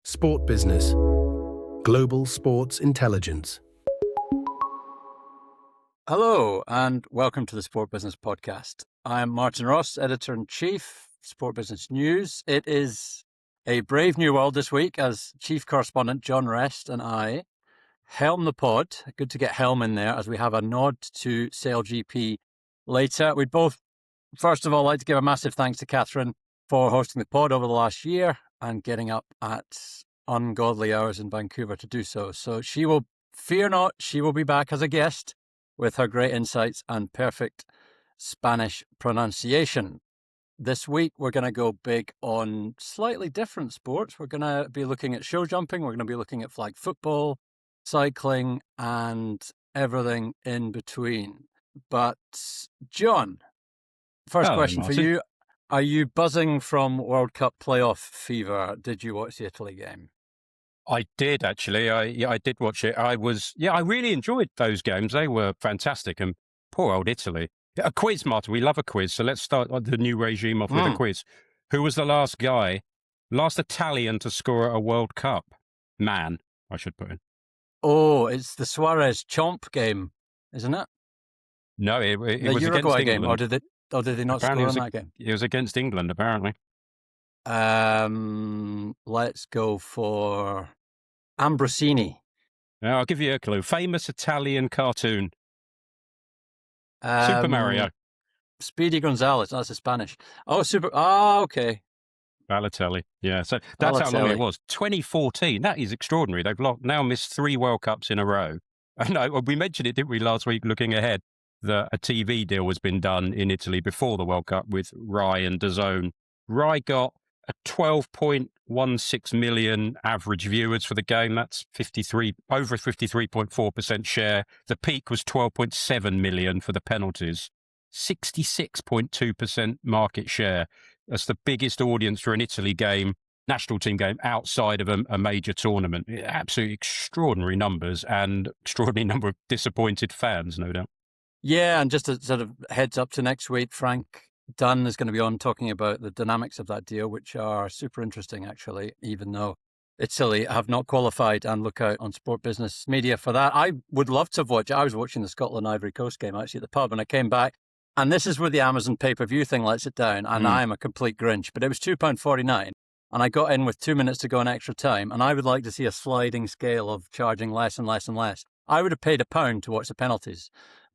Sport Business. Global Sports Intelligence. Hello, and welcome to the Sport Business Podcast. I'm Martin Ross, Editor-in-Chief, Sport Business News. It is a brave new world this week as Chief Correspondent John Rest and I helm the pod. Good to get Helm in there as we have a nod to SailGP later. We'd both, first of all, like to give a massive thanks to Catherine for hosting the pod over the last year and getting up at ungodly hours in Vancouver to do so. So she will, fear not, she will be back as a guest with her great insights and perfect Spanish pronunciation. This week, we're going to go big on slightly different sports. We're going to be looking at show jumping. We're going to be looking at flag football, cycling, and everything in between. But John, first question for you. Are you buzzing from World Cup playoff fever? Did you watch the Italy game? I did, actually. I did watch it. I really enjoyed those games. They were fantastic. And poor old Italy. A quiz, Martin. We love a quiz. So let's start the new regime off with a quiz. Who was the last Italian to score a World Cup? Man, I should put in. Oh, it's the Suarez Chomp game, isn't it? No, it was Uruguay against England. game, or did they not Apparently score in that game? It was against England, apparently. Let's go for Ambrosini. I'll give you a clue. Famous Italian cartoon. Super Mario. Speedy Gonzalez. That's a Spanish. Okay. Balotelli. Yeah, so that's how long it was. 2014. That is extraordinary. They've now missed 3 World Cups in a row. I know, we mentioned it, didn't we, last week, looking ahead, that a TV deal has been done in Italy before the World Cup with Rai and DAZN. Rai got a 12.16 million average viewers for the game. That's over 53.4% share. The peak was 12.7 million for the penalties. 66.2% market share. That's the biggest audience for an Italy game, national team game, outside of a major tournament. Absolutely extraordinary numbers and extraordinary number of disappointed fans, no doubt. Yeah, and just a sort of heads up to next week, Frank Dunn is going to be on talking about the dynamics of that deal, which are super interesting, actually, even though Italy have not qualified, and look out on Sport Business Media for that. I would love to watch. I was watching the Scotland-Ivory Coast game, actually, at the pub, and I came back, and this is where the Amazon pay-per-view thing lets it down, and I am a complete Grinch, but it was £2.49, and I got in with 2 minutes to go in extra time, and I would like to see a sliding scale of charging less and less and less. I would have paid £1 to watch the penalties,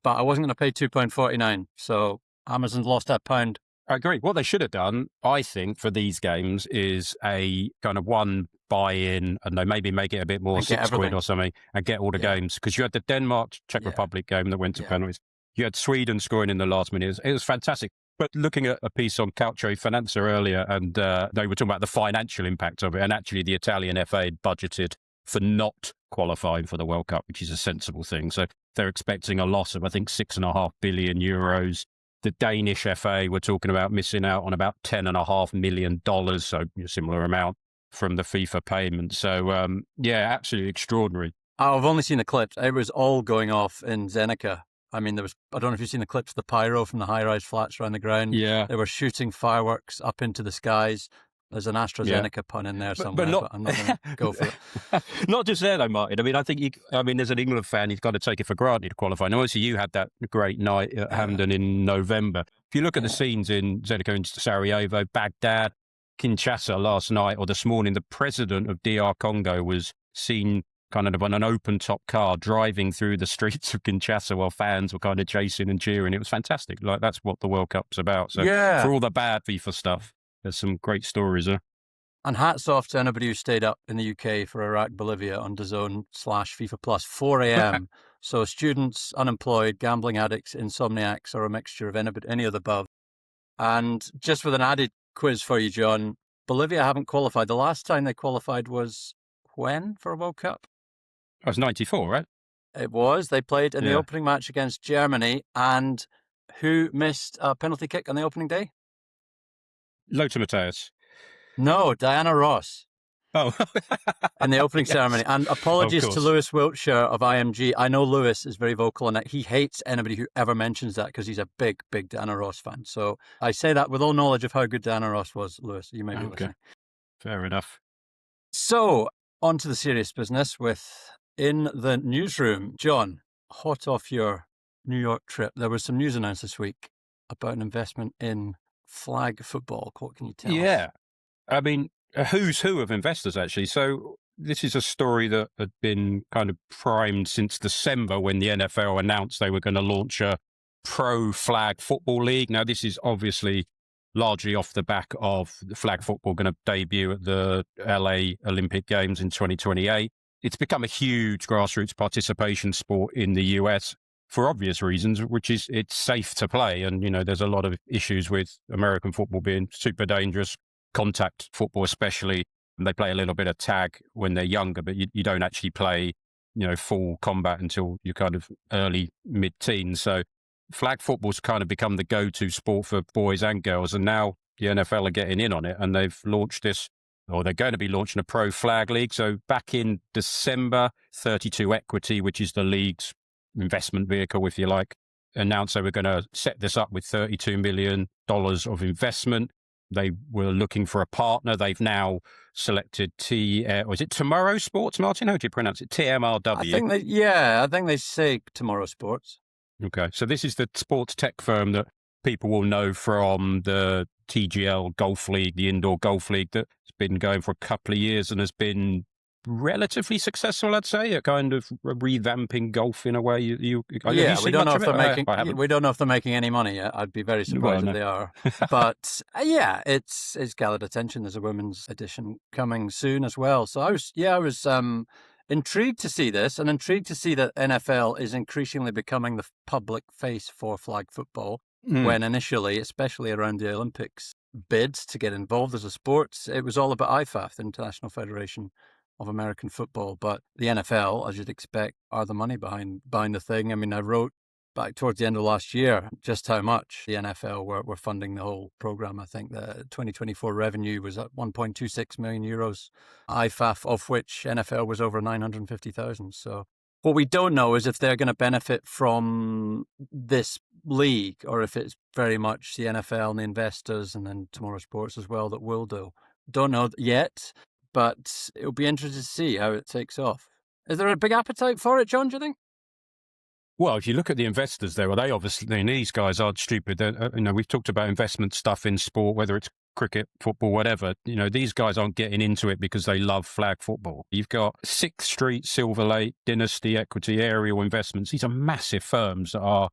but I wasn't going to pay £2.49, so Amazon's lost that £1. I agree. What they should have done, I think, for these games is a kind of one buy-in, and they maybe make it a bit more, £6 or something, and get all the games. Because you had the Denmark-Czech Republic game that went to penalties. You had Sweden scoring in the last minute. It was fantastic. But looking at a piece on Calcio Finanza earlier, and they were talking about the financial impact of it, and actually the Italian FA had budgeted for not qualifying for the World Cup, which is a sensible thing. So they're expecting a loss of, I think, €6.5 billion. The Danish FA were talking about missing out on about $10.5 million, so a similar amount from the FIFA payment. So, absolutely extraordinary. I've only seen the clips. It was all going off in Zenica. I mean, I don't know if you've seen the clips of the pyro from the high-rise flats around the ground. Yeah. They were shooting fireworks up into the skies. There's an AstraZeneca pun in there somewhere, but I'm not going to go for it. Not just there, though, Martin. I mean, I think, as an England fan, you've got to take it for granted to qualify. And obviously, you had that great night at Hamden in November. If you look at the scenes in Zenica and Sarajevo, Baghdad, Kinshasa last night or this morning, the president of DR Congo was seen kind of on an open-top car driving through the streets of Kinshasa while fans were kind of chasing and cheering. It was fantastic. Like, that's what the World Cup's about. So for all the bad FIFA stuff, there's some great stories there. And hats off to anybody who stayed up in the UK for Iraq-Bolivia on DAZN/FIFA Plus, 4 a.m. So students, unemployed, gambling addicts, insomniacs, or a mixture of any of the above. And just with an added quiz for you, John, Bolivia haven't qualified. The last time they qualified was when for a World Cup? That was 94, right? It was. They played in the opening match against Germany. And who missed a penalty kick on the opening day? Lothar Matthäus. No, Diana Ross. Oh. In the opening ceremony. And apologies to Lewis Wiltshire of IMG. I know Lewis is very vocal on that. He hates anybody who ever mentions that because he's a big, big Diana Ross fan. So I say that with all knowledge of how good Diana Ross was, Lewis. You may be listening. Fair enough. So, on to the serious business with In the Newsroom. John, hot off your New York trip, there was some news announced this week about an investment in flag football. What can you tell us? Yeah. I mean, a who's who of investors, actually. So this is a story that had been kind of primed since December when the NFL announced they were going to launch a pro flag football league. Now, this is obviously largely off the back of the flag football going to debut at the LA Olympic Games in 2028. It's become a huge grassroots participation sport in the US for obvious reasons, which is it's safe to play. And, there's a lot of issues with American football being super dangerous, contact football especially. And they play a little bit of tag when they're younger, but you don't actually play, full combat until you're kind of early mid-teens. So flag football's kind of become the go-to sport for boys and girls. And now the NFL are getting in on it and they've launched this, or they're going to be launching a pro flag league. So back in December, 32 Equity, which is the league's investment vehicle, if you like, announced they were going to set this up with $32 million of investment. They were looking for a partner. They've now selected is it Tomorrow Sports, Martin? How do you pronounce it? TMRW? I think they say Tomorrow Sports. Okay. So this is the sports tech firm that people will know from the TGL Golf League, the indoor golf league that's been going for a couple of years and has been relatively successful, I'd say, at kind of revamping golf in a way. We don't know if they're making any money yet. I'd be very surprised if they are. But it's gathered attention. There's a women's edition coming soon as well. So I was intrigued to see this and intrigued to see that NFL is increasingly becoming the public face for flag football. When initially, especially around the Olympics bids to get involved as a sport, it was all about IFAF, the International Federation of American Football. But the NFL, as you'd expect, are the money behind the thing. I mean, I wrote back towards the end of last year just how much the NFL were funding the whole program. I think the 2024 revenue was at 1.26 million euros, IFAF, of which NFL was over 950,000. So what we don't know is if they're going to benefit from this league or if it's very much the NFL and the investors and then Tomorrow Sports as well that will do. Don't know yet, but it'll be interesting to see how it takes off. Is there a big appetite for it, John, do you think? Well, if you look at the investors there, they obviously, these guys aren't stupid. We've talked about investment stuff in sport, whether it's cricket, football, whatever. These guys aren't getting into it because they love flag football. You've got Sixth Street, Silver Lake, Dynasty, Equity, Ariel Investments. These are massive firms that are,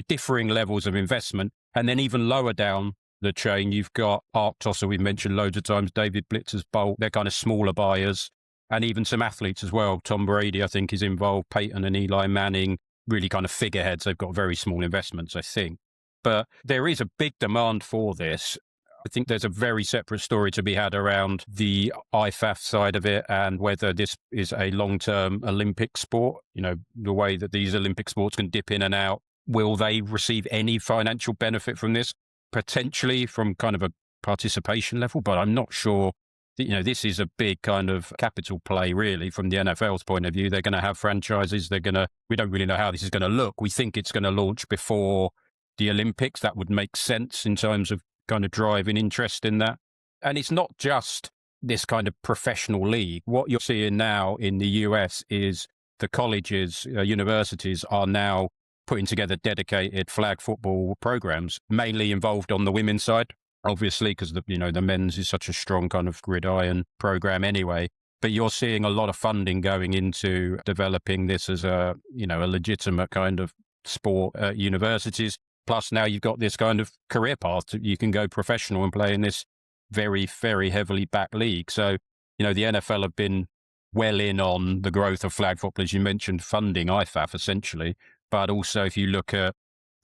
differing levels of investment. And then even lower down the chain, you've got Arctos, who we've mentioned loads of times, David Blitzer's Bolt. They're kind of smaller buyers. And even some athletes as well. Tom Brady, I think, is involved. Peyton and Eli Manning, really kind of figureheads. They've got very small investments, I think. But there is a big demand for this. I think there's a very separate story to be had around the IFAF side of it and whether this is a long-term Olympic sport, the way that these Olympic sports can dip in and out. Will they receive any financial benefit from this? Potentially from kind of a participation level, but I'm not sure. This is a big kind of capital play, really, from the NFL's point of view. They're going to have franchises. We don't really know how this is going to look. We think it's going to launch before the Olympics. That would make sense in terms of kind of driving interest in that. And it's not just this kind of professional league. What you're seeing now in the US is the colleges, universities are now putting together dedicated flag football programs, mainly involved on the women's side, obviously, because the men's is such a strong kind of gridiron program anyway. But you're seeing a lot of funding going into developing this as a legitimate kind of sport at universities. Plus now you've got this kind of career path. You can go professional and play in this very, very heavily backed league. So, the NFL have been well in on the growth of flag football, as you mentioned, funding IFAF essentially. But also if you look at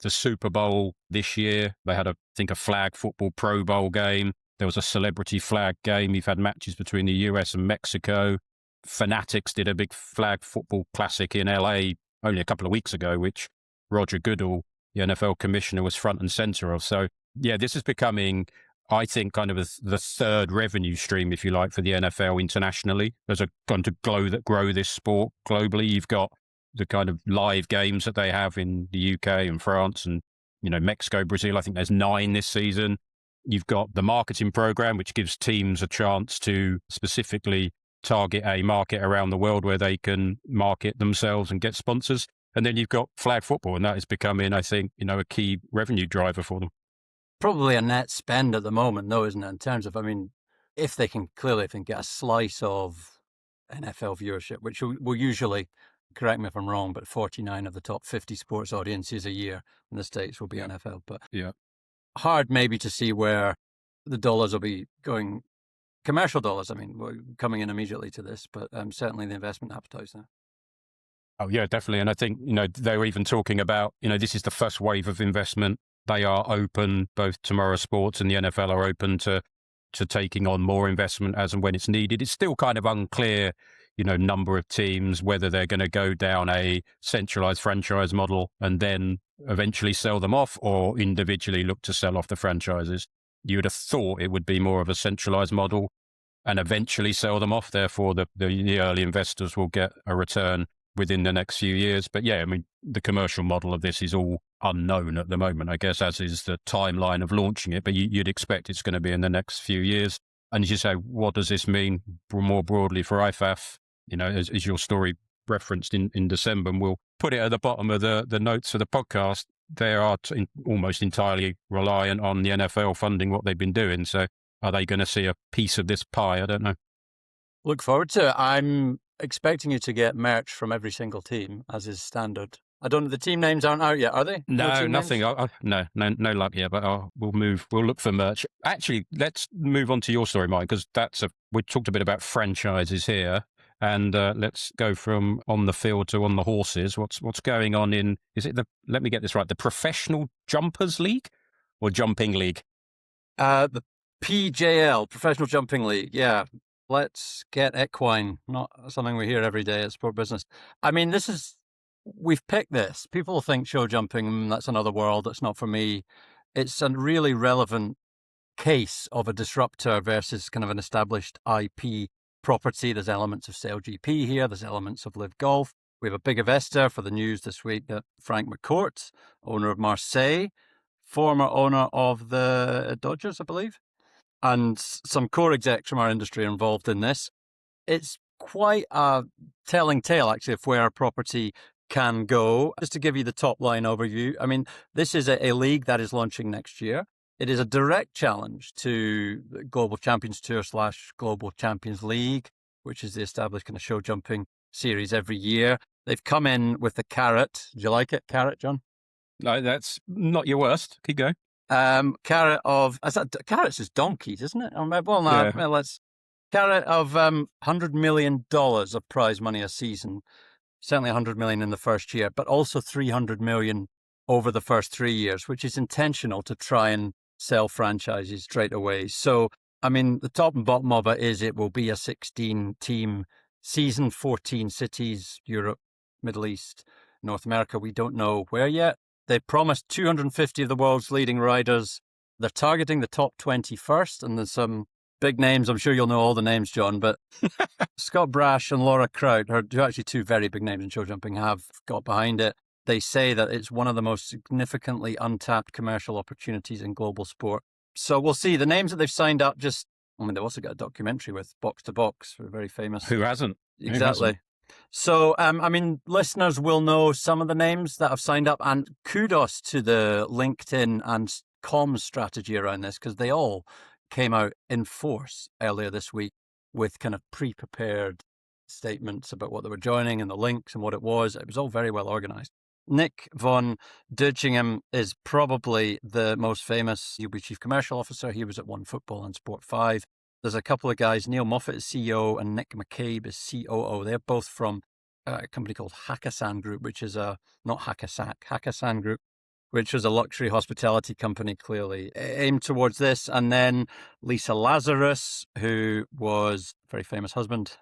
the Super Bowl this year, they had a flag football Pro Bowl game. There was a celebrity flag game. You've had matches between the US and Mexico. Fanatics did a big flag football classic in LA only a couple of weeks ago, which Roger Goodell, the NFL commissioner, was front and center of. So yeah, this is becoming, I think, kind of the third revenue stream, if you like, for the NFL internationally. There's going to grow this sport globally. You've got the kind of live games that they have in the UK and France and, Mexico, Brazil. I think there's 9 this season. You've got the marketing program, which gives teams a chance to specifically target a market around the world where they can market themselves and get sponsors. And then you've got flag football, and that is becoming, I think, a key revenue driver for them. Probably a net spend at the moment, though, isn't it? In terms of, if they can get a slice of NFL viewership, which will usually, correct me if I'm wrong, but 49 of the top 50 sports audiences a year in the States will be NFL. But hard maybe to see where the dollars will be going, commercial dollars. We're coming in immediately to this, but certainly the investment appetite's there. Oh, yeah, definitely. And I think, they were even talking about, this is the first wave of investment. They are open, both Tomorrow Sports and the NFL are open to taking on more investment as and when it's needed. It's still kind of unclear, number of teams, whether they're going to go down a centralized franchise model and then eventually sell them off, or individually look to sell off the franchises. You would have thought it would be more of a centralized model and eventually sell them off. Therefore, the early investors will get a return within the next few years. But yeah, the commercial model of this is all unknown at the moment, I guess, as is the timeline of launching it. But you'd expect it's going to be in the next few years. And as you say, what does this mean more broadly for IFAF? As your story referenced in December, and we'll put it at the bottom of the notes for the podcast, they are almost entirely reliant on the NFL funding what they've been doing. So are they going to see a piece of this pie? I don't know. Look forward to it. I'm expecting you to get merch from every single team, as is standard. I don't know, the team names aren't out yet, are they? No, nothing. No luck yet, but we'll look for merch. Actually, let's move on to your story, Mike, because we talked a bit about franchises here, and let's go from on the field to on the horses. What's going on let me get this right, the Professional Jumpers League or Jumping League? The PJL, Professional Jumping League, yeah. Let's get equine, not something we hear every day at Sport Business. We've picked this. People think show jumping, that's another world, that's not for me. It's a really relevant case of a disruptor versus kind of an established IP property. There's elements of SailGP here, there's elements of Live Golf. We have a big investor for the news this week, Frank McCourt, owner of Marseille, former owner of the Dodgers, I believe. And some core execs from our industry are involved in this. It's quite a telling tale, actually, of where a property can go. Just to give you the top line overview, this is a league that is launching next year. It is a direct challenge to the Global Champions Tour / Global Champions League, which is the established kind of show jumping series every year. They've come in with the carrot. Do you like it, carrot, John? No, that's not your worst. Keep going. Carrots is donkeys, isn't it? Carrot of $100 million of prize money a season. Certainly 100 million in the first year, but also 300 million over the first 3 years, which is intentional to try and sell franchises straight away. So, the top and bottom of it is it will be a 16-team season, 14 cities, Europe, Middle East, North America. We don't know where yet. They promised 250 of the world's leading riders. They're targeting the top 20 first, and there's some big names. I'm sure you'll know all the names, John, but Scott Brash and Laura Kraut, who are actually two very big names in show jumping, have got behind it. They say that it's one of the most significantly untapped commercial opportunities in global sport. So we'll see. The names that they've signed up they've also got a documentary with Box to Box, who are very famous. Who hasn't? Exactly. So, listeners will know some of the names that have signed up, and kudos to the LinkedIn and comms strategy around this, because they all came out in force earlier this week with kind of pre-prepared statements about what they were joining and the links and what it was. It was all very well organized. Nick von Dutchingham is probably the most famous. He'll be Chief Commercial Officer. He was at One Football and Sport 5. There's a couple of guys, Neil Moffat is CEO and Nick McCabe is COO. They're both from a company called Hakkasan Group, which is Hakkasan Group, which was a luxury hospitality company, clearly aimed towards this. And then Lisa Lazarus, who was a very famous husband,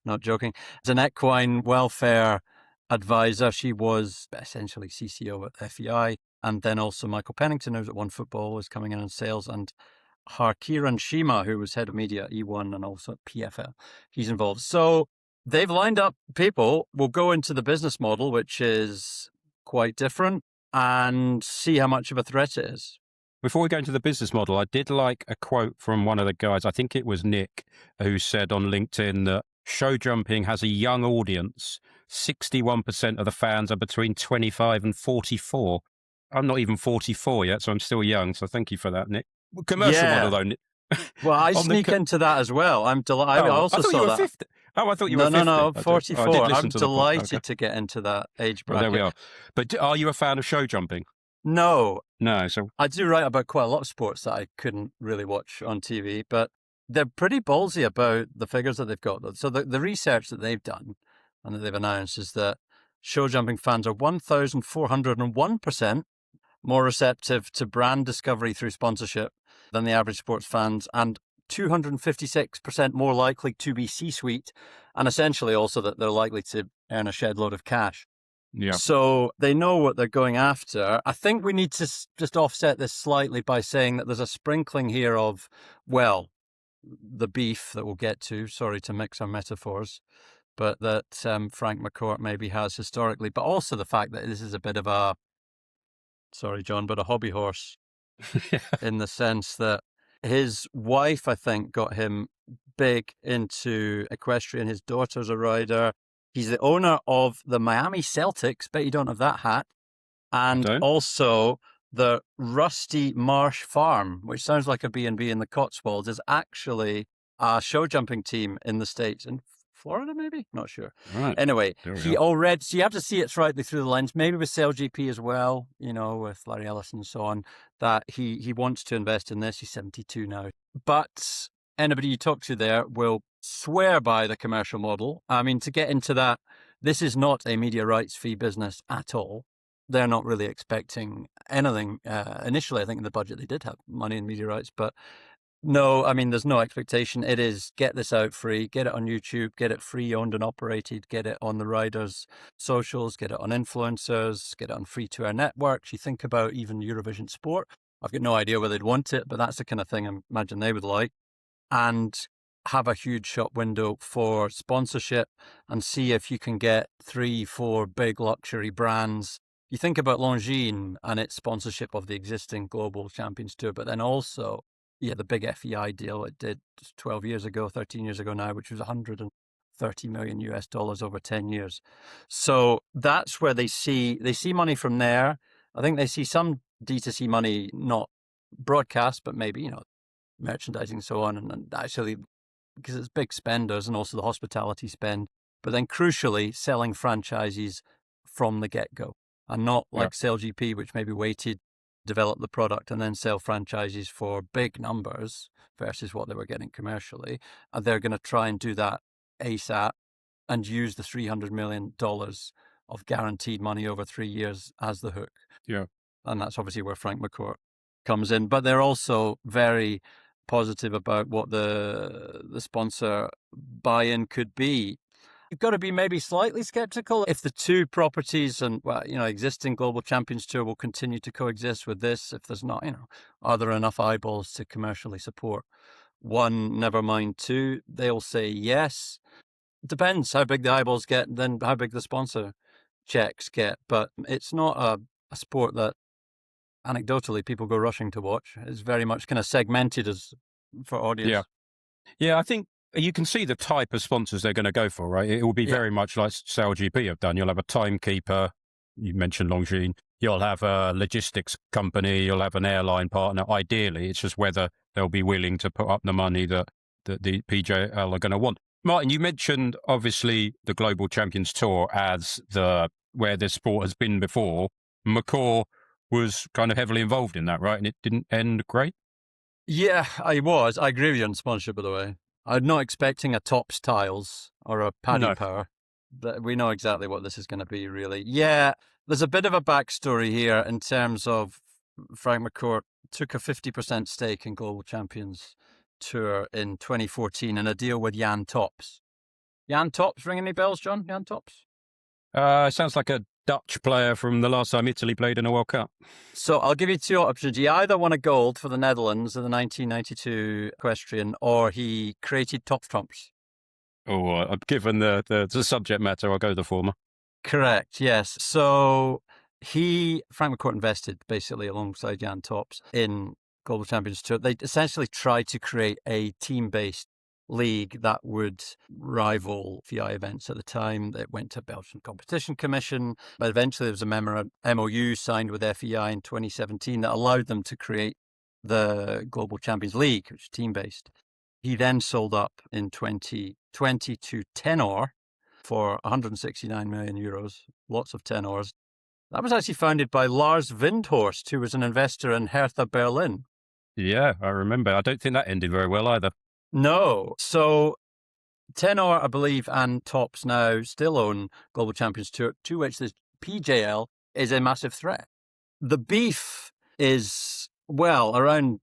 not joking, is an equine welfare advisor. She was essentially CCO at FEI. And then also Michael Pennington, who's at One Football, is coming in sales, and Harkiran Shima, who was head of media at E1 and also at PFL. He's involved. So they've lined up people. We'll go into the business model, which is quite different, and see how much of a threat it is. Before we go into the business model, I did like a quote from one of the guys, I think it was Nick, who said on LinkedIn that show jumping has a young audience. 61% of the fans are between 25 and 44. I'm not even 44 yet, so I'm still young. So thank you for that, Nick. Commercial model, though, Nick. Well, I sneak into that as well. I'm delighted. I also I thought saw you were that. 50. Oh, I thought you were 50. No, 44. I'm delighted to get into that age bracket. Well, there we are. But are you a fan of show jumping? No. So I do write about quite a lot of sports that I couldn't really watch on TV, but they're pretty ballsy about the figures that they've got. So the research that they've done and that they've announced is that show jumping fans are 1,401% more receptive to brand discovery through sponsorship than the average sports fans, and 256% more likely to be C-suite, and essentially also that they're likely to earn a shed load of cash. Yeah. So they know what they're going after. I think we need to just offset this slightly by saying that there's a sprinkling here of, well, the beef that we'll get to, sorry to mix our metaphors, but that Frank McCourt maybe has historically, but also the fact that this is a bit of a, sorry, John, but a hobby horse in the sense that his wife, I think, got him big into equestrian. His daughter's a rider. He's the owner of the Miami Celtics. Bet you don't have that hat. And also the Rusty Marsh Farm, which sounds like a B&B in the Cotswolds, is actually a show jumping team in the States. In Florida, maybe? Not sure. Right. Anyway, he already, so you have to see it slightly through the lens, maybe with SailGP as well, with Larry Ellison and so on, that he wants to invest in this. He's 72 now. But anybody you talk to there will swear by the commercial model. I mean, to get into that, this is not a media rights fee business at all. They're not really expecting anything. Initially, I think in the budget they did have money in media rights, but no, I mean, there's no expectation. It is get this out free, get it on YouTube, get it free owned and operated, get it on the riders' socials, get it on influencers, get it on free-to-air networks. You think about even Eurovision Sport. I've got no idea where they'd want it, but that's the kind of thing I imagine they would like. And have a huge shop window for sponsorship and see if you can get 3-4 big luxury brands. You think about Longines and its sponsorship of the existing Global Champions Tour, but then also the big FEI deal it did 13 years ago now, which was $130 million US over 10 years. So that's where they see money from there. I think they see some D2C money, not broadcast, but maybe, merchandising and so on. And actually, because it's big spenders and also the hospitality spend, but then crucially selling franchises from the get-go and not like SailGP, which maybe waited, develop the product and then sell franchises for big numbers versus what they were getting commercially. And they're going to try and do that ASAP and use the $300 million of guaranteed money over 3 years as the hook. Yeah. And that's obviously where Frank McCourt comes in. But they're also very positive about what the sponsor buy-in could be. You've got to be maybe slightly skeptical if the two properties and, existing Global Champions Tour will continue to coexist with this. If there's not, are there enough eyeballs to commercially support one, never mind two? They'll say yes. Depends how big the eyeballs get, and then how big the sponsor checks get. But it's not a sport that anecdotally people go rushing to watch. It's very much kind of segmented as for audience. Yeah, I think you can see the type of sponsors they're going to go for, right? It will be very much like SailGP have done. You'll have a timekeeper. You mentioned Longines. You'll have a logistics company. You'll have an airline partner. Ideally, it's just whether they'll be willing to put up the money that the PJL are going to want. Martin, you mentioned obviously the Global Champions Tour as where this sport has been before. McCourt was kind of heavily involved in that, right? And it didn't end great? Yeah, I was. I agree with you on sponsorship, by the way. I'm not expecting a Tops Tiles or a Paddy Power. But we know exactly what this is going to be, really. Yeah, there's a bit of a backstory here in terms of Frank McCourt took a 50% stake in Global Champions Tour in 2014 in a deal with Jan Tops. Jan Tops, ring any bells, John? Jan Tops? Sounds like a Dutch player from the last time Italy played in a World Cup. So I'll give you two options. He either won a gold for the Netherlands in the 1992 equestrian, or he created Top Trumps. Oh, given the subject matter, I'll go the former. Correct, yes. So Frank McCourt invested basically alongside Jan Tops in Global Champions Tour. They essentially tried to create a team-based league that would rival FII events at the time. It went to Belgian Competition Commission, but eventually there was a MOU signed with FEI in 2017 that allowed them to create the Global Champions League, which is team-based. He then sold up in 2020 to Tenor for 169 million euros, lots of tenors. That was actually founded by Lars Windhorst, who was an investor in Hertha Berlin. Yeah, I remember. I don't think that ended very well either. No. So Tenor, I believe, and Topps now still own Global Champions Tour, to which the PJL is a massive threat. The beef is, well, around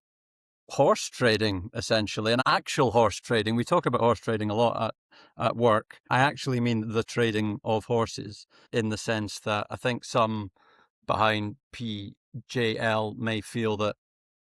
horse trading, essentially, and actual horse trading. We talk about horse trading a lot at work. I actually mean the trading of horses, in the sense that I think some behind PJL may feel that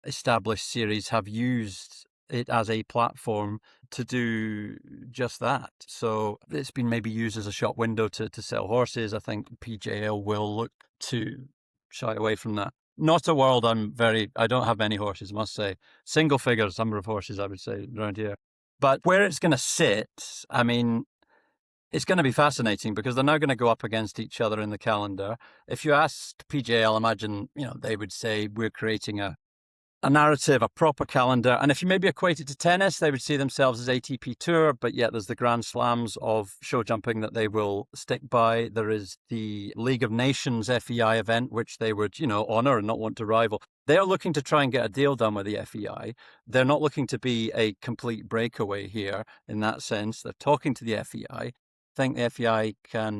established series have used it as a platform to do just that. So it's been maybe used as a shop window to sell horses. I think PJL will look to shy away from that. Not a world I don't have many horses, I must say. Single figures number of horses, I would say, around here. But where it's going to sit, I mean, it's going to be fascinating because they're now going to go up against each other in the calendar. If you asked PJL, imagine, they would say, we're creating a narrative, a proper calendar. And if you maybe equate it to tennis, they would see themselves as ATP Tour, but yet there's the Grand Slams of show jumping that they will stick by. There is the League of Nations FEI event, which they would, honour and not want to rival. They are looking to try and get a deal done with the FEI. They're not looking to be a complete breakaway here in that sense. They're talking to the FEI. I think the FEI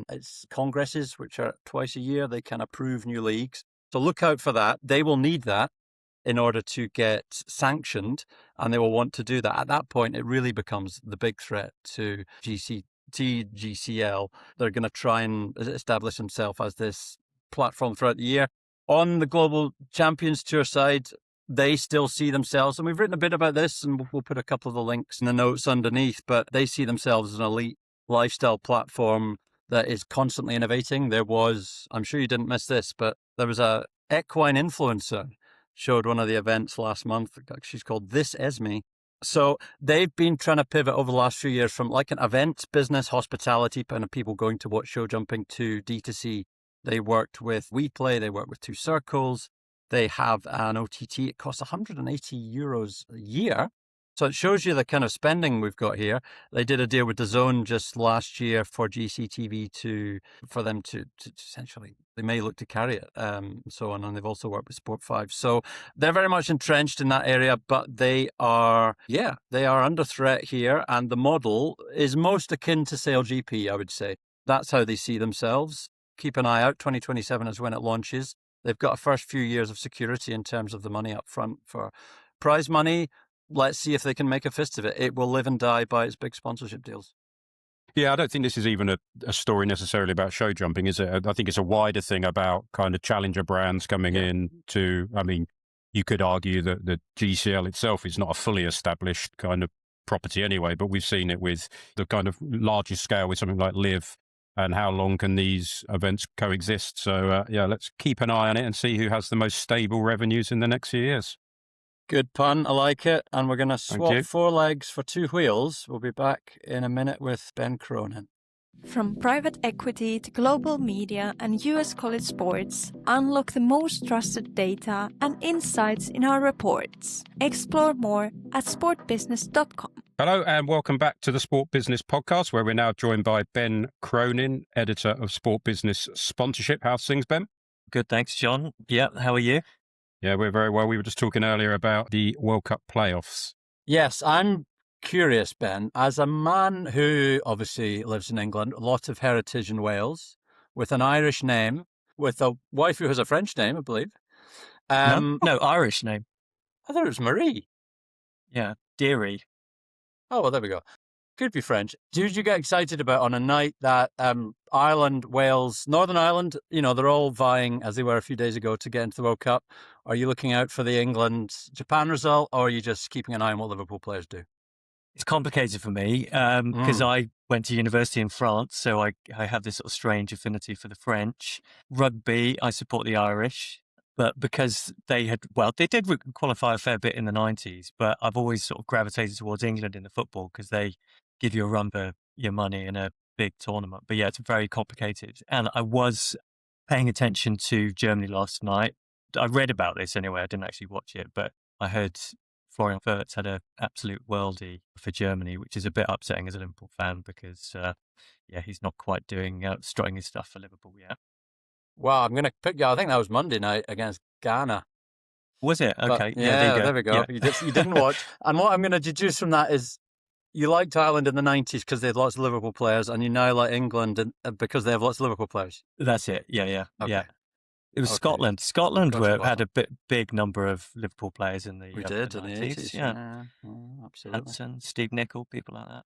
it's congresses, which are twice a year, they can approve new leagues. So look out for that. They will need that in order to get sanctioned, and they will want to do that. At that point, it really becomes the big threat to GCL. They're going to try and establish themselves as this platform throughout the year. On the Global Champions Tour side, they still see themselves, and we've written a bit about this, and we'll put a couple of the links in the notes underneath, but they see themselves as an elite lifestyle platform that is constantly innovating. There was, I'm sure you didn't miss this, but there was a equine influencer showed one of the events last month. She's called This Esme. So they've been trying to pivot over the last few years from like an events business, hospitality, kind of people going to watch show jumping, to D2C. They worked with WePlay. They worked with Two Circles. They have an OTT. It costs 180 euros a year. So it shows you the kind of spending we've got here. They did a deal with DAZN just last year for GCTV for them to essentially, they may look to carry it, and so on. And they've also worked with Sport5. So they're very much entrenched in that area, but they are under threat here. And the model is most akin to SailGP, I would say. That's how they see themselves. Keep an eye out. 2027 is when it launches. They've got a first few years of security in terms of the money up front for prize money. Let's see if they can make a fist of it. It will live and die by its big sponsorship deals. Yeah, I don't think this is even a story necessarily about show jumping, is it? I think it's a wider thing about kind of challenger brands coming in to, I mean, you could argue that the GCL itself is not a fully established kind of property anyway, but we've seen it with the kind of largest scale with something like Live, and how long can these events coexist? So, let's keep an eye on it and see who has the most stable revenues in the next few years. Good pun. I like it. And we're going to swap 4 legs for 2 wheels. We'll be back in a minute with Ben Cronin. From private equity to global media and US college sports, unlock the most trusted data and insights in our reports. Explore more at sportbusiness.com. Hello and welcome back to the Sport Business Podcast, where we're now joined by Ben Cronin, editor of Sport Business Sponsorship. How's things, Ben? Good, thanks, John. Yeah, how are you? Yeah, we're very well. We were just talking earlier about the World Cup playoffs. Yes, I'm curious, Ben, as a man who obviously lives in England, a lot of heritage in Wales, with an Irish name, with a wife who has a French name, I believe. No, Irish name. I thought it was Marie. Yeah, Deary. Oh, well, there we go. Could be French. Did you get excited about on a night that Ireland, Wales, Northern Ireland, they're all vying, as they were a few days ago, to get into the World Cup? Are you looking out for the England-Japan result, or are you just keeping an eye on what Liverpool players do? It's complicated for me because I went to university in France, so I have this sort of strange affinity for the French. Rugby, I support the Irish, But because they did qualify a fair bit in the 90s, but I've always sort of gravitated towards England in the football because they give you a run for your money in a big tournament. But yeah, it's very complicated. And I was paying attention to Germany last night. I read about this anyway. I didn't actually watch it, but I heard Florian Wirtz had an absolute worldie for Germany, which is a bit upsetting as a Liverpool fan because, he's not quite strutting his stuff for Liverpool yet. Well, I'm going to pick you. I think that was Monday night against Ghana. Was it? Okay. But, there we go. Yeah. You didn't watch. And what I'm going to deduce from that is you liked Ireland in the 90s because they had lots of Liverpool players, and you now like England because they have lots of Liverpool players. That's it. Yeah. Okay. Yeah. It was Scotland. Scotland had a big number of Liverpool players in the 90s. Yeah. Absolutely. Hudson, Steve Nicol, people like that.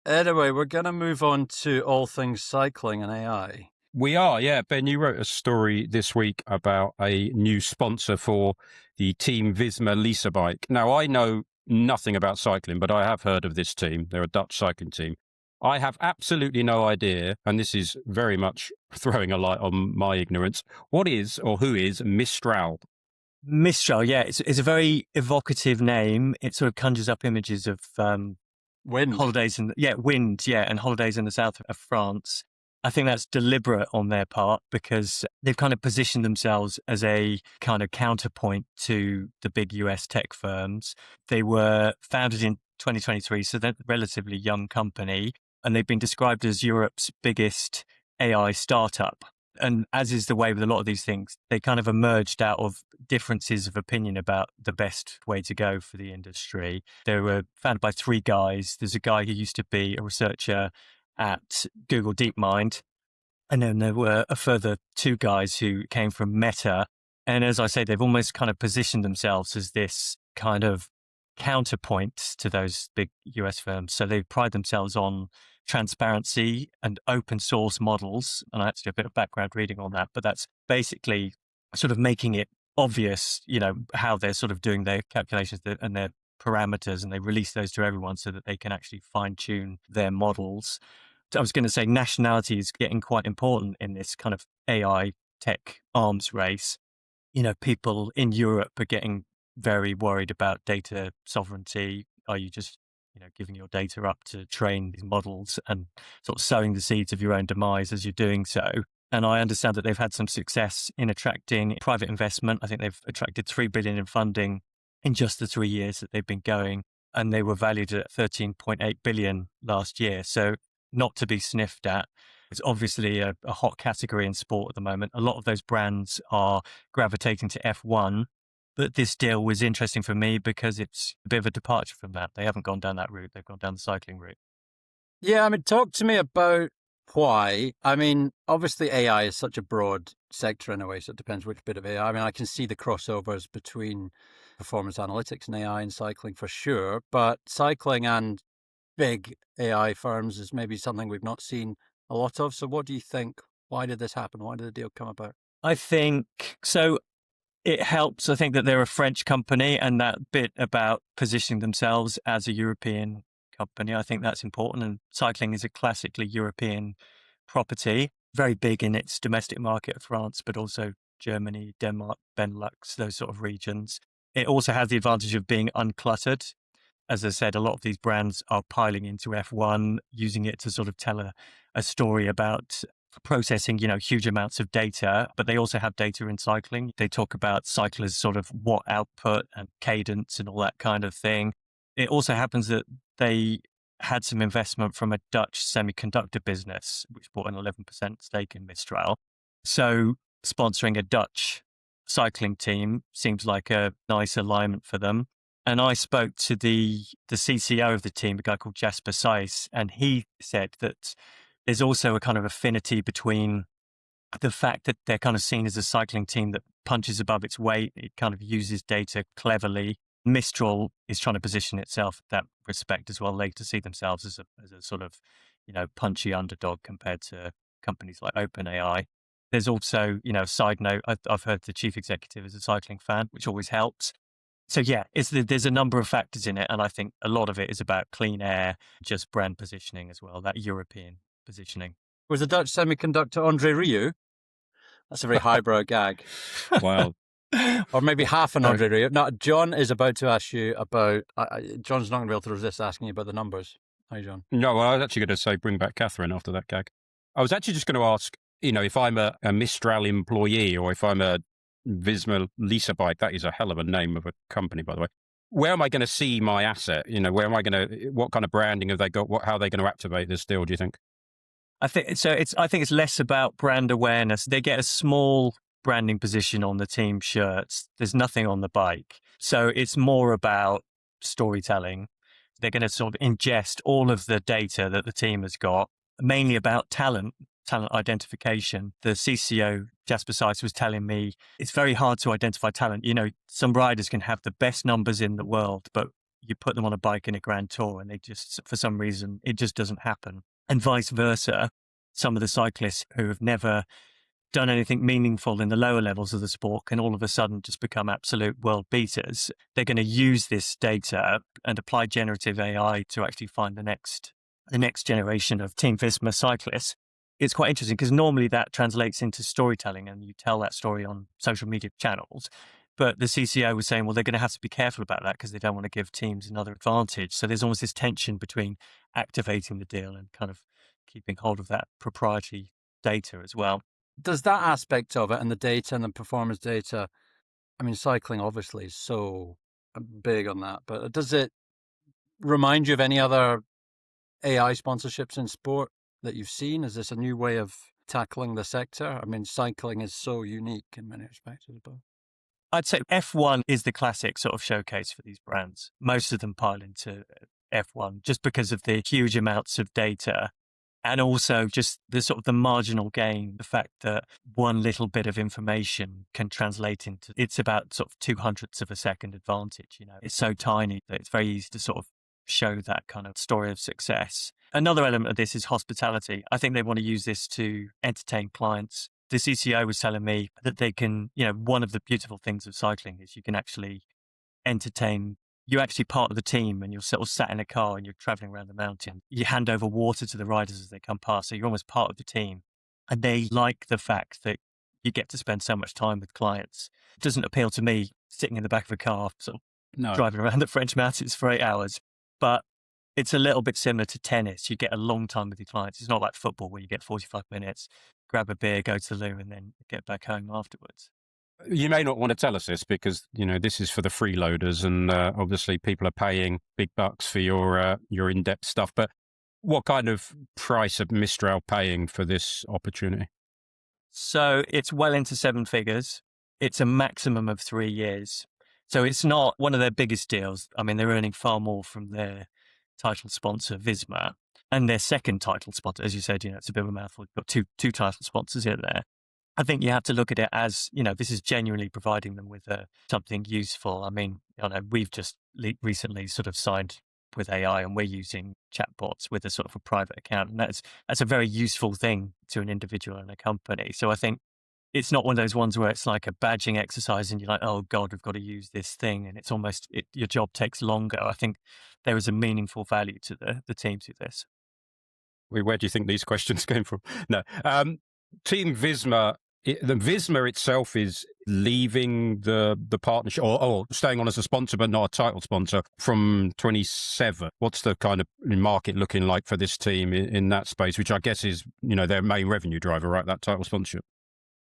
Anyway, we're going to move on to all things cycling and AI. We are, yeah. Ben, you wrote a story this week about a new sponsor for the Team Visma Lisa bike. Now, I know nothing about cycling, but I have heard of this team. They're a Dutch cycling team. I have absolutely no idea, and this is very much throwing a light on my ignorance. What is or who is Mistral? Mistral, yeah. It's a very evocative name. It sort of conjures up images of wind. Holidays wind, and holidays in the south of France. I think that's deliberate on their part because they've kind of positioned themselves as a kind of counterpoint to the big US tech firms. They were founded in 2023, so they're a relatively young company, and they've been described as Europe's biggest AI startup. And as is the way with a lot of these things, they kind of emerged out of differences of opinion about the best way to go for the industry. They were founded by three guys. There's a guy who used to be a researcher at Google DeepMind. And then there were a further two guys who came from Meta. And as I say, they've almost kind of positioned themselves as this kind of counterpoint to those big US firms. So they pride themselves on transparency and open source models. And I actually have a bit of background reading on that, but that's basically sort of making it obvious, how they're sort of doing their calculations and their parameters, and they release those to everyone so that they can actually fine tune their models. I was going to say nationality is getting quite important in this kind of AI tech arms race. People in Europe are getting very worried about data sovereignty. Are you just, giving your data up to train these models and sort of sowing the seeds of your own demise as you're doing so? And I understand that they've had some success in attracting private investment. I think they've attracted 3 billion in funding in just the 3 years that they've been going. And they were valued at 13.8 billion last year. So not to be sniffed at. It's obviously a hot category in sport at the moment. A lot of those brands are gravitating to F1, but this deal was interesting for me because it's a bit of a departure from that. They haven't gone down that route. They've gone down the cycling route. Yeah, talk to me about why. Obviously AI is such a broad sector in a way, so it depends which bit of AI. I can see the crossovers between performance analytics and AI in cycling for sure, but cycling and big AI firms is maybe something we've not seen a lot of. So what do you think? Why did this happen? Why did the deal come about? I think so. It helps. I think that they're a French company, and that bit about positioning themselves as a European company, I think that's important. And cycling is a classically European property, very big in its domestic market of France, but also Germany, Denmark, Benelux, those sort of regions. It also has the advantage of being uncluttered. As I said, a lot of these brands are piling into F1, using it to sort of tell a story about processing, huge amounts of data, but they also have data in cycling. They talk about cyclists' sort of watt output and cadence and all that kind of thing. It also happens that they had some investment from a Dutch semiconductor business, which bought an 11% stake in Mistral. So sponsoring a Dutch cycling team seems like a nice alignment for them. And I spoke to the CCO of the team, a guy called Jasper Sijs, and he said that there's also a kind of affinity between the fact that they're kind of seen as a cycling team that punches above its weight. It kind of uses data cleverly. Mistral is trying to position itself in that respect as well. They to see themselves as a sort of, punchy underdog compared to companies like OpenAI. There's also, a side note, I've heard the chief executive is a cycling fan, which always helps. So yeah, there's a number of factors in it, and I think a lot of it is about clean air, just brand positioning as well, that European positioning. Was the Dutch semiconductor Andre Rieu? That's a very highbrow gag. Well, Or maybe half an Andre Rieu. No, John is about to ask you about... John's not going to be able to resist asking you about the numbers. Hi, John. No, well, I was actually going to say bring back Catherine after that gag. I was actually just going to ask, if I'm a Mistral employee or if I'm a Visma Lisa Bike, that is a hell of a name of a company, by the way. Where am I going to see my asset? Where am I going to... What kind of branding have they got? How are they going to activate this deal, do you think? I think it's less about brand awareness. They get a small branding position on the team shirts. There's nothing on the bike. So it's more about storytelling. They're going to sort of ingest all of the data that the team has got, mainly about talent identification. The CCO, Jasper Sykes, was telling me it's very hard to identify talent. Some riders can have the best numbers in the world, but you put them on a bike in a Grand Tour and they just, for some reason, it just doesn't happen. And vice versa. Some of the cyclists who have never done anything meaningful in the lower levels of the sport can all of a sudden just become absolute world beaters. They're going to use this data and apply generative AI to actually find the next generation of Team Visma cyclists. It's quite interesting because normally that translates into storytelling and you tell that story on social media channels. But the CCO was saying, well, they're going to have to be careful about that because they don't want to give teams another advantage. So there's almost this tension between activating the deal and kind of keeping hold of that proprietary data as well. Does that aspect of it and the data and the performance data, cycling obviously is so big on that, but does it remind you of any other AI sponsorships in sport that you've seen? Is this a new way of tackling the sector? Cycling is so unique in many respects as well. I'd say F1 is the classic sort of showcase for these brands. Most of them pile into F1 just because of the huge amounts of data. And also just the sort of the marginal gain, the fact that one little bit of information can translate into, it's about sort of 2/100ths of a second advantage. It's so tiny that it's very easy to sort of show that kind of story of success. Another element of this is hospitality. I think they want to use this to entertain clients. The CCO was telling me that they can, one of the beautiful things of cycling is you can actually entertain. You're actually part of the team and you're sort of sat in a car and you're traveling around the mountain. You hand over water to the riders as they come past. So you're almost part of the team. And they like the fact that you get to spend so much time with clients. It doesn't appeal to me sitting in the back of a car, sort of driving around the French mountains for 8 hours. But it's a little bit similar to tennis. You get a long time with your clients. It's not like football where you get 45 minutes, grab a beer, go to the loo and then get back home afterwards. You may not want to tell us this because, this is for the freeloaders and obviously people are paying big bucks for your in-depth stuff. But what kind of price are Mistral paying for this opportunity? So it's well into 7 figures. It's a maximum of 3 years. So it's not one of their biggest deals. They're earning far more from their title sponsor, Visma, and their second title sponsor. As you said, it's a bit of a mouthful. You've got two title sponsors in there. I think you have to look at it as, this is genuinely providing them with something useful. We've just recently sort of signed with AI and we're using chatbots with a sort of a private account. And that's a very useful thing to an individual and a company. So I think it's not one of those ones where it's like a badging exercise and you're like, oh God, we've got to use this thing. And it's almost, your job takes longer. I think there is a meaningful value to the team through this. Where do you think these questions came from? No. Team Visma, the Visma itself is leaving the partnership or staying on as a sponsor, but not a title sponsor from 27. What's the kind of market looking like for this team in that space, which I guess is, their main revenue driver, right? That title sponsorship.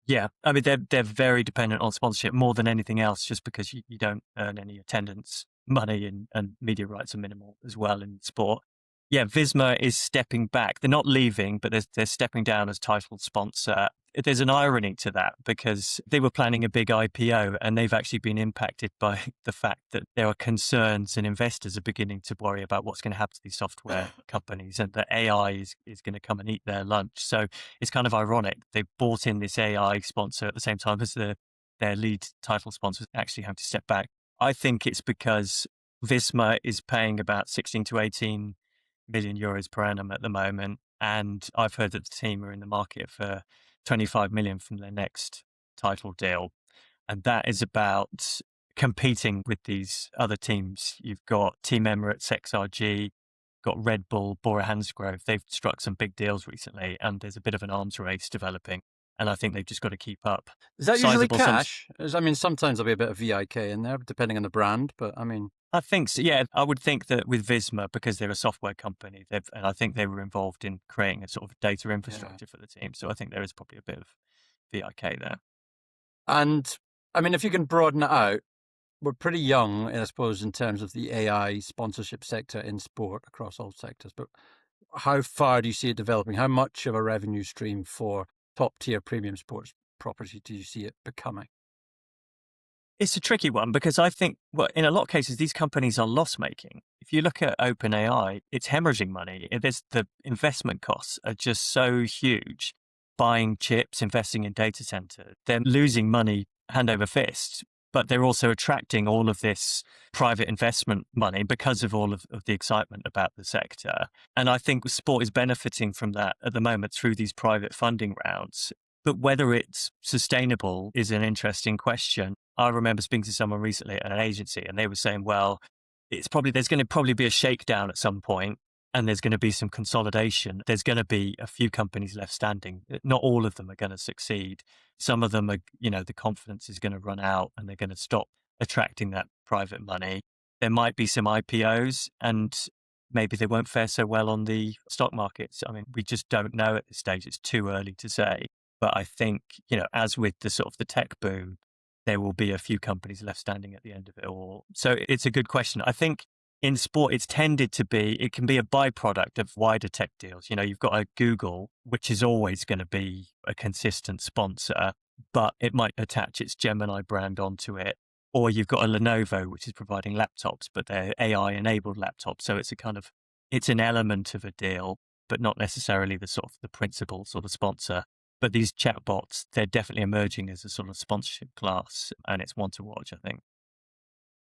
Yeah. They're very dependent on sponsorship more than anything else, just because you don't earn any attendance money and media rights are minimal as well in sport. Yeah, Visma is stepping back. They're not leaving, but they're stepping down as title sponsor. There's an irony to that because they were planning a big IPO and they've actually been impacted by the fact that there are concerns and investors are beginning to worry about what's going to happen to these software companies and that AI is going to come and eat their lunch. So it's kind of ironic. They bought in this AI sponsor at the same time as their lead title sponsors actually have to step back. I think it's because Visma is paying about 16 to 18 million euros per annum at the moment. And I've heard that the team are in the market for 25 million from their next title deal. And that is about competing with these other teams. You've got Team Emirates, XRG, got Red Bull, Bora Hansgrohe. They've struck some big deals recently and there's a bit of an arms race developing. And I think they've just got to keep up. Is that usually Sizable cash? I mean, sometimes there'll be a bit of VIK in there, depending on the brand, but I mean... I think so. Yeah, I would think that with Visma, because they're a software company, and I think they were involved in creating a sort of data infrastructure for the team. So I think there is probably a bit of VIK there. And I mean, if you can broaden it out, we're pretty young, I suppose, in terms of the AI sponsorship sector in sport across all sectors. But how far do you see it developing? How much of a revenue stream for top-tier premium sports property do you see it becoming? It's a tricky one because I think, well, in a lot of cases, these companies are loss-making. If you look at OpenAI, it's hemorrhaging money. The investment costs are just so huge. Buying chips, investing in data center, they're losing money hand over fist, but they're also attracting all of this private investment money because of all of the excitement about the sector. And I think sport is benefiting from that at the moment through these private funding rounds. But whether it's sustainable is an interesting question. I remember speaking to someone recently at an agency and they were saying, well, there's going to probably be a shakedown at some point and there's going to be some consolidation. There's going to be a few companies left standing. Not all of them are going to succeed. Some of them are, the confidence is going to run out and they're going to stop attracting that private money. There might be some IPOs and maybe they won't fare so well on the stock markets. I mean, we just don't know at this stage. It's too early to say. But I think, as with the sort of the tech boom, there will be a few companies left standing at the end of it all. So it's a good question. I think in sport, it can be a byproduct of wider tech deals. You've got a Google, which is always going to be a consistent sponsor, but it might attach its Gemini brand onto it. Or you've got a Lenovo, which is providing laptops, but they're AI-enabled laptops. So it's an element of a deal, but not necessarily the principal sort of sponsor. But these chatbots, they're definitely emerging as a sort of sponsorship class, and it's one to watch, I think.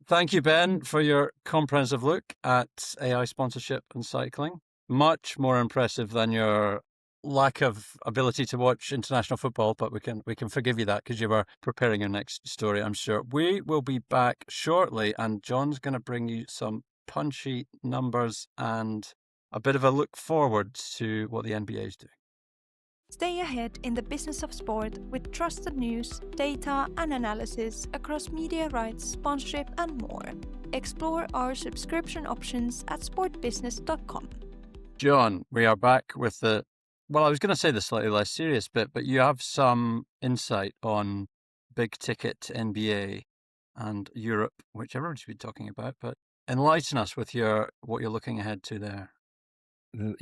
Thank you, Ben, for your comprehensive look at AI sponsorship and cycling. Much more impressive than your lack of ability to watch international football, but we can forgive you that because you were preparing your next story, I'm sure. We will be back shortly, and John's going to bring you some punchy numbers and a bit of a look forward to what the NBA is doing. Stay ahead in the business of sport with trusted news, data, and analysis across media rights, sponsorship, and more. Explore our subscription options at sportbusiness.com. John, we are back with I was going to say the slightly less serious bit, but you have some insight on big ticket NBA and Europe, which everybody's been talking about, but enlighten us with what you're looking ahead to there.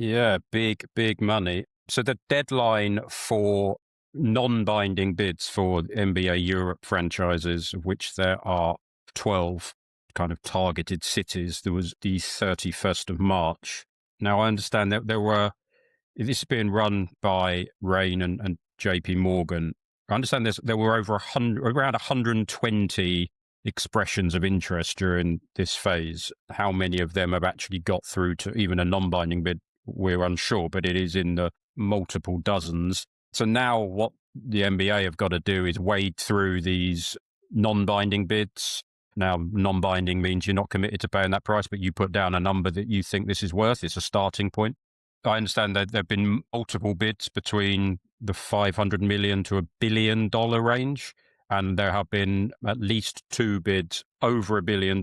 Yeah, big money. So the deadline for non-binding bids for NBA Europe franchises, of which there are 12 kind of targeted cities, there was the 31st of March. Now, I understand that this is being run by Rain and JP Morgan. I understand there were around 120 expressions of interest during this phase. How many of them have actually got through to even a non-binding bid, we're unsure, but it is in the multiple dozens. So now what the NBA have got to do is wade through these non-binding bids. Now, non-binding means you're not committed to paying that price, but you put down a number that you think this is worth. It's a starting point. I understand that there have been multiple bids between the $500 million to $1 billion range, and there have been at least 2 bids over $1 billion.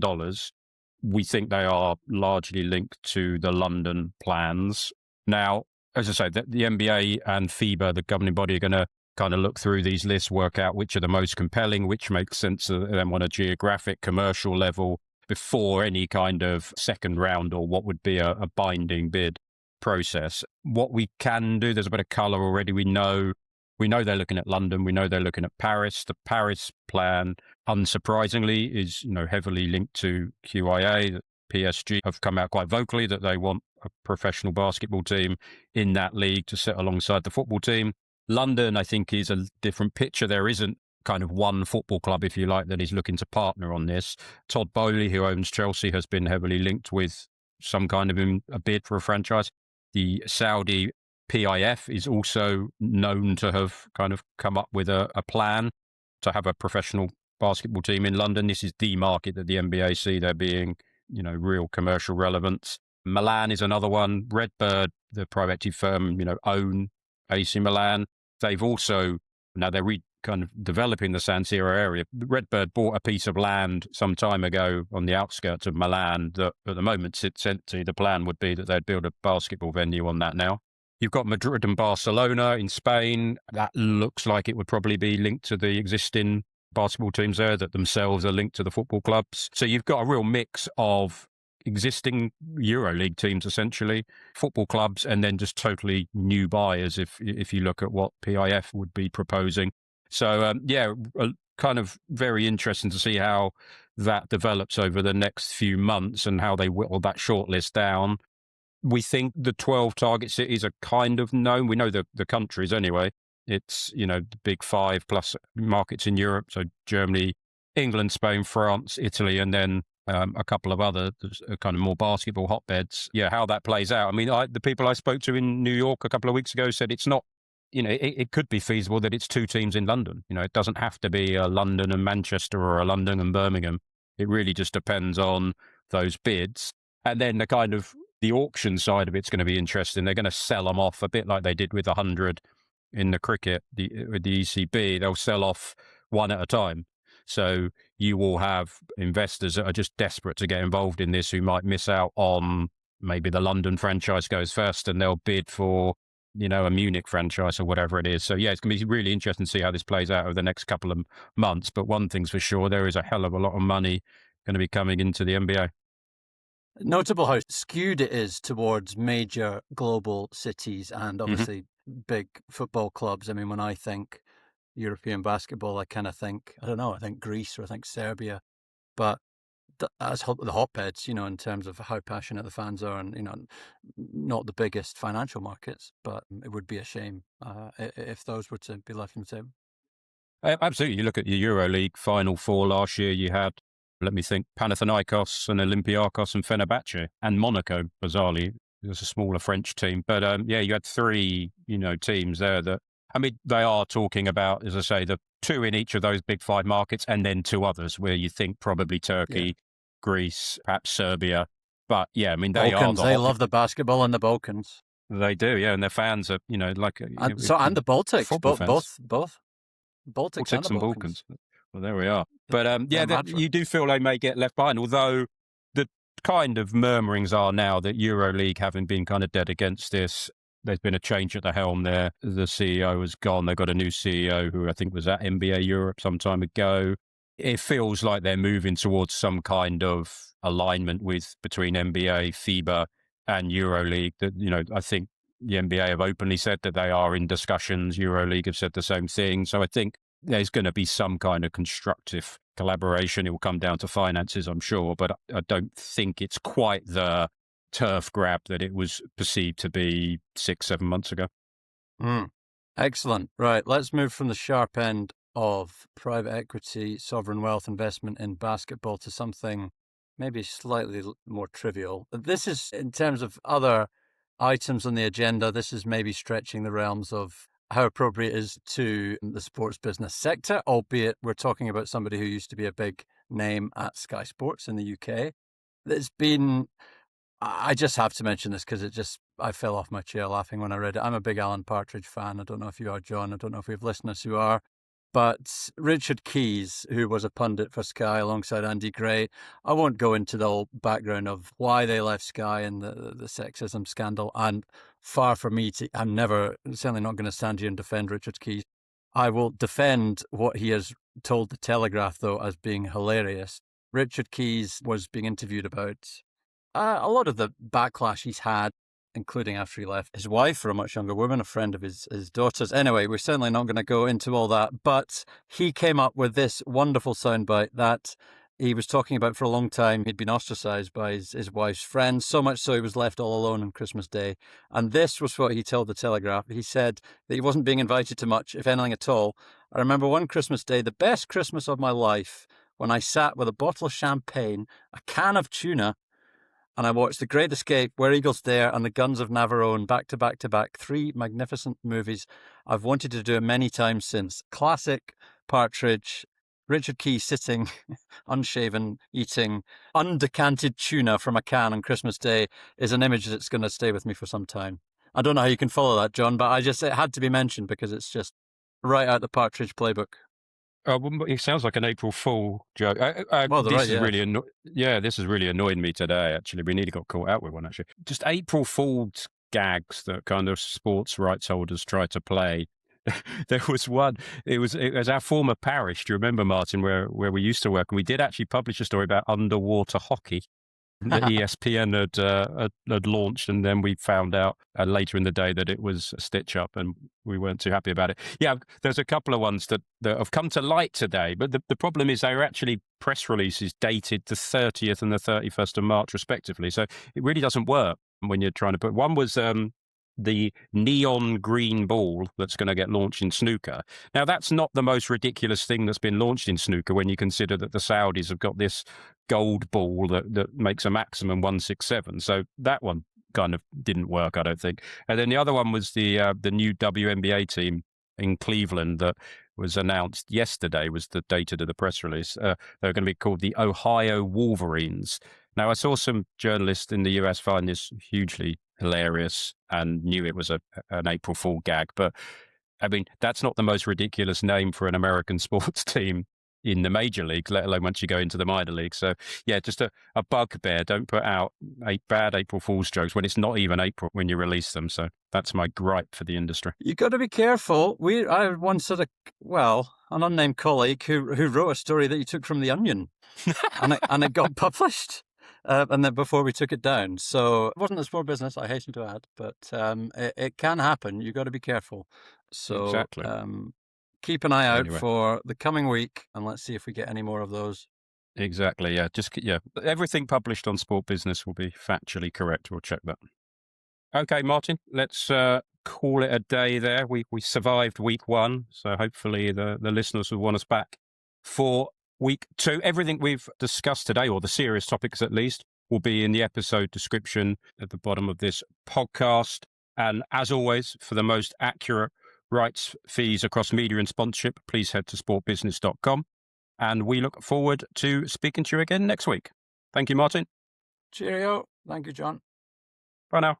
We think they are largely linked to the London plans. Now, as I say, the NBA and FIBA, the governing body, are going to kind of look through these lists, work out which are the most compelling, which makes sense to them on a geographic, commercial level before any kind of second round or what would be a binding bid process. What we can do, there's a bit of colour already. We know they're looking at London. We know they're looking at Paris. The Paris plan, unsurprisingly, is heavily linked to QIA. PSG have come out quite vocally that they want a professional basketball team in that league to sit alongside the football team. London, I think, is a different picture. There isn't kind of one football club, if you like, that is looking to partner on this. Todd Boehly, who owns Chelsea, has been heavily linked with some kind of a bid for a franchise. The Saudi PIF is also known to have kind of come up with a plan to have a professional basketball team in London. This is the market that the NBA see there being, real commercial relevance. Milan is another one. Redbird, the private equity firm, own AC Milan. They've also Now they're kind of developing the San Siro area. Redbird bought a piece of land some time ago on the outskirts of Milan that at the moment sits empty. The plan would be that they'd build a basketball venue on that now. You've got Madrid and Barcelona in Spain. That looks like it would probably be linked to the existing basketball teams there that themselves are linked to the football clubs. So you've got a real mix of existing EuroLeague teams, essentially, football clubs, and then just totally new buyers if you look at what PIF would be proposing. So, kind of very interesting to see how that develops over the next few months and how they whittle that shortlist down. We think the 12 target cities are kind of known. We know the countries anyway. It's, the big 5 plus markets in Europe. So Germany, England, Spain, France, Italy, and then a couple of other kind of more basketball hotbeds. Yeah, how that plays out. I mean, the people I spoke to in New York a couple of weeks ago said it's not, it could be feasible that it's 2 teams in London. It doesn't have to be a London and Manchester or a London and Birmingham. It really just depends on those bids. And then the auction side of it's going to be interesting. They're going to sell them off a bit like they did with 100 in the cricket, with the ECB. They'll sell off one at a time. So you will have investors that are just desperate to get involved in this who might miss out on maybe the London franchise goes first and they'll bid for, a Munich franchise or whatever it is. So yeah, it's going to be really interesting to see how this plays out over the next couple of months. But one thing's for sure, there is a hell of a lot of money going to be coming into the NBA. Notable how skewed it is towards major global cities and obviously big football clubs. I mean, when I think European basketball, I kind of think, I think Greece or I think Serbia. But as the hotbeds, in terms of how passionate the fans are and, not the biggest financial markets, but it would be a shame if those were to be left in the table. Absolutely. You look at your EuroLeague Final Four last year, you had, let me think, Panathinaikos and Olympiacos and Fenerbahce and Monaco, bizarrely. It was a smaller French team. But you had 3, teams there that, they are talking about, as I say, the 2 in each of those big 5 markets and then 2 others where you think probably Turkey, Greece, perhaps Serbia. But yeah, Balkans, they love the basketball in the Balkans. They do, yeah. And their fans are, and the Baltics, both. Baltics and Balkans. Well, there we are. But you do feel they may get left behind, although the kind of murmurings are now that EuroLeague, having been kind of dead against this, there's been a change at the helm there. The CEO has gone. They've got a new CEO who I think was at NBA Europe some time ago. It feels like they're moving towards some kind of alignment between NBA, FIBA, and EuroLeague. That I think the NBA have openly said that they are in discussions. EuroLeague have said the same thing. So I think there's going to be some kind of constructive collaboration. It will come down to finances, I'm sure, but I don't think it's quite the turf grab that it was perceived to be 6-7 months ago. Excellent. Right. Let's move from the sharp end of private equity, sovereign wealth investment in basketball to something maybe slightly more trivial. This is, in terms of other items on the agenda, this is maybe stretching the realms of how appropriate it is to the sports business sector, albeit we're talking about somebody who used to be a big name at Sky Sports in the UK. There's been, I just have to mention this because I fell off my chair laughing when I read it. I'm a big Alan Partridge fan. I don't know if you are, John. I don't know if we have listeners who are. But Richard Keys, who was a pundit for Sky alongside Andy Gray, I won't go into the whole background of why they left Sky and the sexism scandal. And far from me I'm certainly not going to stand here and defend Richard Keys. I will defend what he has told the Telegraph, though, as being hilarious. Richard Keys was being interviewed about a lot of the backlash he's had, including after he left his wife for a much younger woman, a friend of his daughter's. Anyway, we're certainly not going to go into all that, but he came up with this wonderful soundbite that he was talking about for a long time. He'd been ostracized by his wife's friends, so much so he was left all alone on Christmas Day. And this was what he told the Telegraph. He said that he wasn't being invited to much, if anything at all. I remember one Christmas Day, the best Christmas of my life, when I sat with a bottle of champagne, a can of tuna, and I watched The Great Escape, Where Eagles Dare, and The Guns of Navarone back to back to back. 3 magnificent movies. I've wanted to do it many times since. Classic Partridge, Richard Keys sitting, unshaven, eating undecanted tuna from a can on Christmas Day is an image that's going to stay with me for some time. I don't know how you can follow that, John, but it had to be mentioned because it's just right out the Partridge playbook. Well, it sounds like an April Fool joke. Well, this right, is yeah. really this has really annoyed me today. Actually, we nearly got caught out with one. Actually, just April Fool's gags that kind of sports rights holders try to play. There was one. It was our former parish. Do you remember, Martin, where we used to work? And we did actually publish a story about underwater hockey that ESPN had launched, and then we found out later in the day that it was a stitch up, and we weren't too happy about it. Yeah, there's a couple of ones that have come to light today, but the problem is they were actually press releases dated the 30th and the 31st of March, respectively. So it really doesn't work when you're trying to put. One was the neon green ball that's going to get launched in snooker. Now, that's not the most ridiculous thing that's been launched in snooker when you consider that the Saudis have got this gold ball that makes a maximum 167. So that one kind of didn't work, I don't think. And then the other one was the new WNBA team in Cleveland that was announced yesterday, was the dated of the press release. They're going to be called the Ohio Wolverines. Now, I saw some journalists in the US find this hugely hilarious and knew it was an April Fool gag. But, I mean, that's not the most ridiculous name for an American sports team in the major league, let alone once you go into the minor league. So, yeah, just a bugbear. Don't put out bad April Fool's jokes when it's not even April when you release them. So that's my gripe for the industry. You've got to be careful. I once had an unnamed colleague who wrote a story that he took from The Onion and it got published. And then before we took it down. So it wasn't a sport business, I hasten to add, but it can happen. You've got to be careful. So exactly. Keep an eye out for the coming week, and let's see if we get any more of those. Exactly, yeah. Everything published on Sport Business will be factually correct. We'll check that. Okay, Martin, let's call it a day there. We survived week 1, so hopefully the listeners will want us back for week 2. Everything we've discussed today, or the serious topics at least, will be in the episode description at the bottom of this podcast. And as always, for the most accurate rights fees across media and sponsorship, please head to sportbusiness.com. And we look forward to speaking to you again next week. Thank you, Martin. Cheerio. Thank you, John. Bye now.